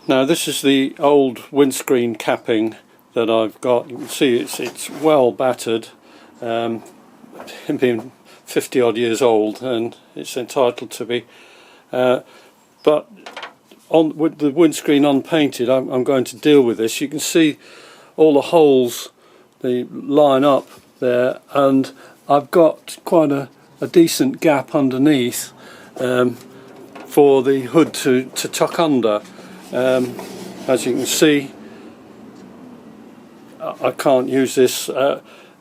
Now this is the old windscreen capping that I've got. You can see it's well battered, being 50 odd years old, and it's entitled to be. But with the windscreen unpainted, I'm going to deal with this. You can see all the holes, they line up there, and I've got quite a decent gap underneath for the hood to tuck under. As you can see, I can't use this.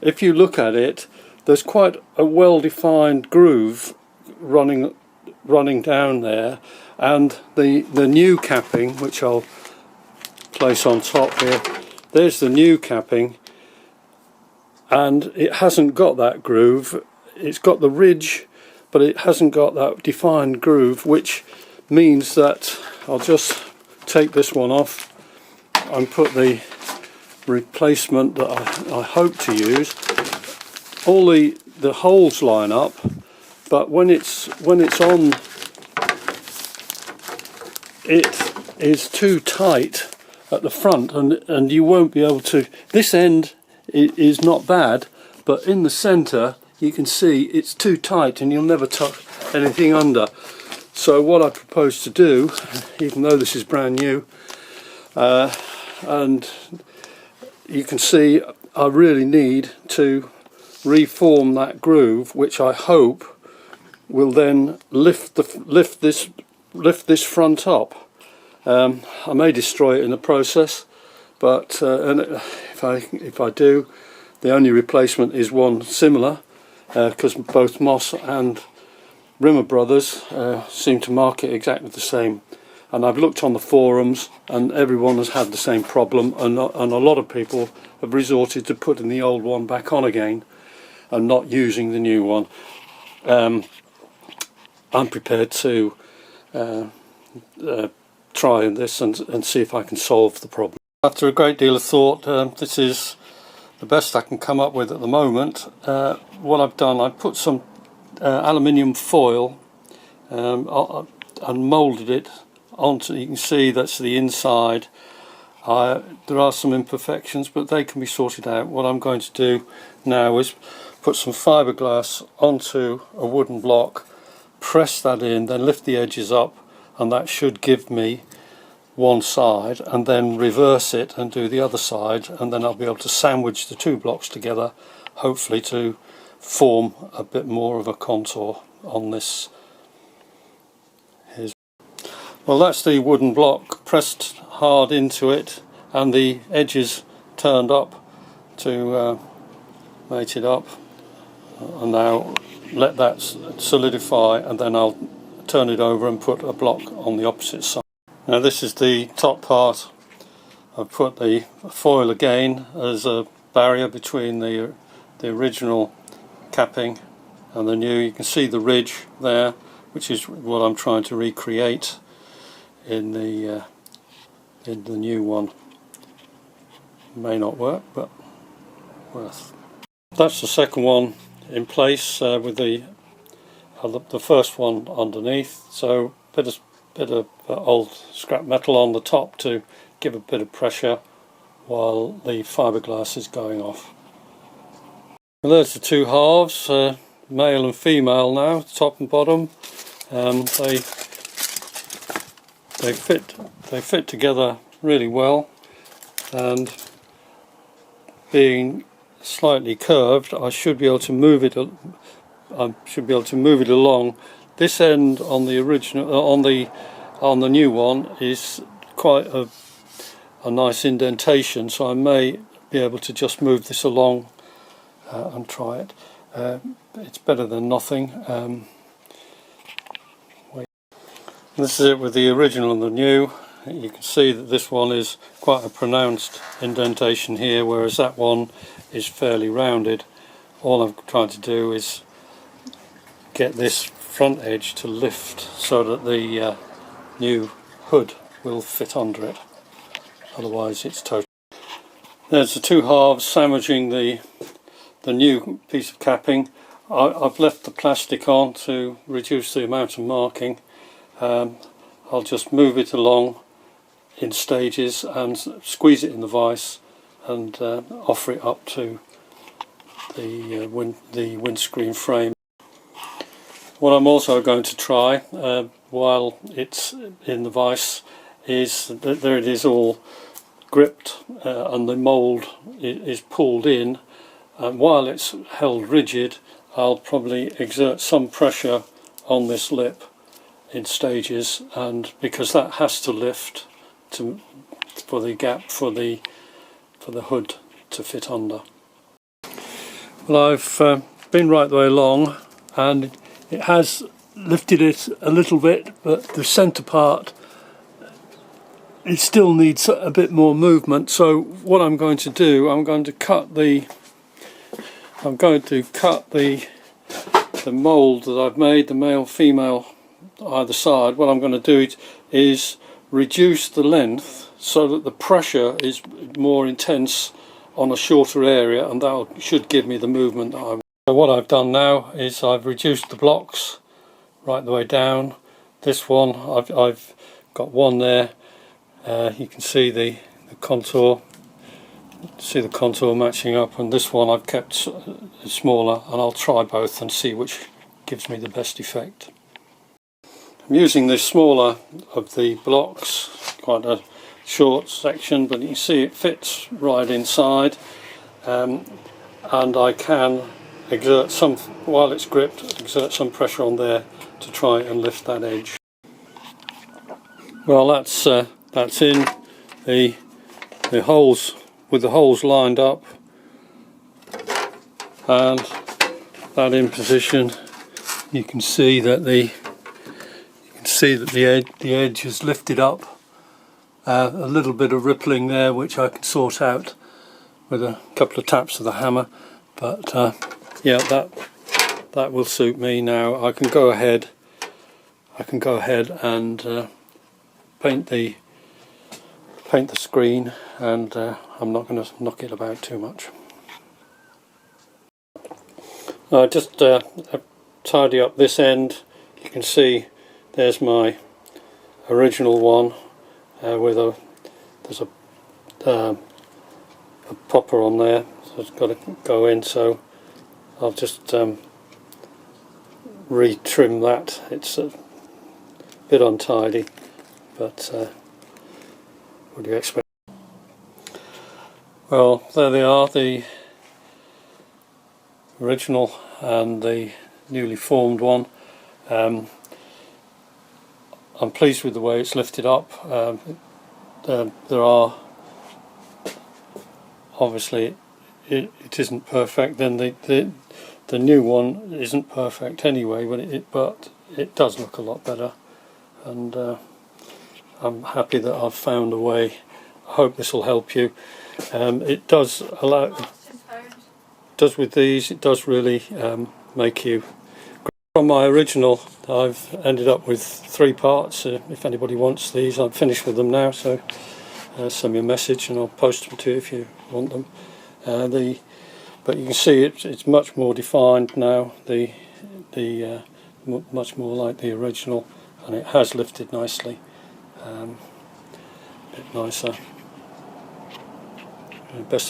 If you look at it, there's quite a well-defined groove running down there, and the new capping, which I'll place on top here, there's the new capping, and it hasn't got that groove. It's got the ridge, but it hasn't got that defined groove, which means that I'll just take this one off and put the replacement that I hope to use. All the holes line up, but when it's on, it is too tight at the front, and you won't be able to. This end is not bad, but in the centre you can see it's too tight and you'll never tuck anything under. So what I propose to do, even though this is brand new, and you can see I really need to reform that groove, which I hope will then lift this front up. I may destroy it in the process, but and if I do, the only replacement is one similar, because both Moss and Rimmer Brothers seem to mark it exactly the same, and I've looked on the forums and everyone has had the same problem, and a lot of people have resorted to putting the old one back on again and not using the new one. I'm prepared to try this and see if I can solve the problem. After a great deal of thought, this is the best I can come up with at the moment. What I've done, I've put some aluminium foil and moulded it onto. You can see that's the inside. There are some imperfections, but they can be sorted out. What I'm going to do now is put some fiberglass onto a wooden block, press that in, then lift the edges up, and that should give me one side, and then reverse it and do the other side, and then I'll be able to sandwich the two blocks together, hopefully to form a bit more of a contour on this. Well, that's the wooden block pressed hard into it and the edges turned up to mate it up, and now let that solidify, and then I'll turn it over and put a block on the opposite side. Now this is the top part. I've put the foil again as a barrier between the original capping and the new. You can see the ridge there, which is what I'm trying to recreate in the new one. May not work, but worth. That's the second one in place with the first one underneath. So bit of old scrap metal on the top to give a bit of pressure while the fiberglass is going off. And there's the two halves, male and female now, top and bottom. They fit together really well, and being slightly curved, I should be able to move it. Along. This end on the original, on the new one, is quite a nice indentation, so I may be able to just move this along and try it. It's better than nothing. This is it with the original and the new. You can see that this one is quite a pronounced indentation here, whereas that one is fairly rounded. All I'm trying to do is get this front edge to lift so that the new hood will fit under it, otherwise it's total. There's the two halves sandwiching the new piece of capping. I've left the plastic on to reduce the amount of marking. I'll just move it along in stages and squeeze it in the vise and offer it up to the windscreen frame. What I'm also going to try while it's in the vise is that there it is all gripped and the mould is pulled in, and while it's held rigid I'll probably exert some pressure on this lip in stages, and because that has to lift for the gap for the hood to fit under. Well, I've been right the way along and it has lifted it a little bit, but the centre part, it still needs a bit more movement. So what I'm going to do, I'm going to cut the mould that I've made, the male female either side. What I'm going to do is reduce the length so that the pressure is more intense on a shorter area, and that should give me the movement that I want. So what I've done now is I've reduced the blocks right the way down. This one, I've got one there. You can see the contour. See the contour matching up, and this one I've kept smaller, and I'll try both and see which gives me the best effect. I'm using the smaller of the blocks, quite a short section, but you can see it fits right inside, and I can exert some, while it's gripped, exert some pressure on there to try and lift that edge. Well, that's in the holes, with the holes lined up and that in position. You can see that the edge is lifted up. A little bit of rippling there, which I can sort out with a couple of taps of the hammer, but yeah, that will suit me now. I can go ahead and paint the screen, and I'm not going to knock it about too much. Just tidy up this end. You can see there's my original one there's a popper on there, so it's got to go in, so I'll just re-trim that. It's a bit untidy, but what do you expect? Well, there they are, the original and the newly formed one. I'm pleased with the way it's lifted up. There are, obviously it isn't perfect, then the new one isn't perfect anyway, but it does look a lot better, and I'm happy that I've found a way. I hope this will help you. It does with these, it does really make you. From my original, I've ended up with 3 parts. If anybody wants these, I'm finished with them now, so send me a message and I'll post them to you if you want them. But you can see it's much more defined now, much more like the original, and it has lifted nicely, a bit nicer. Best of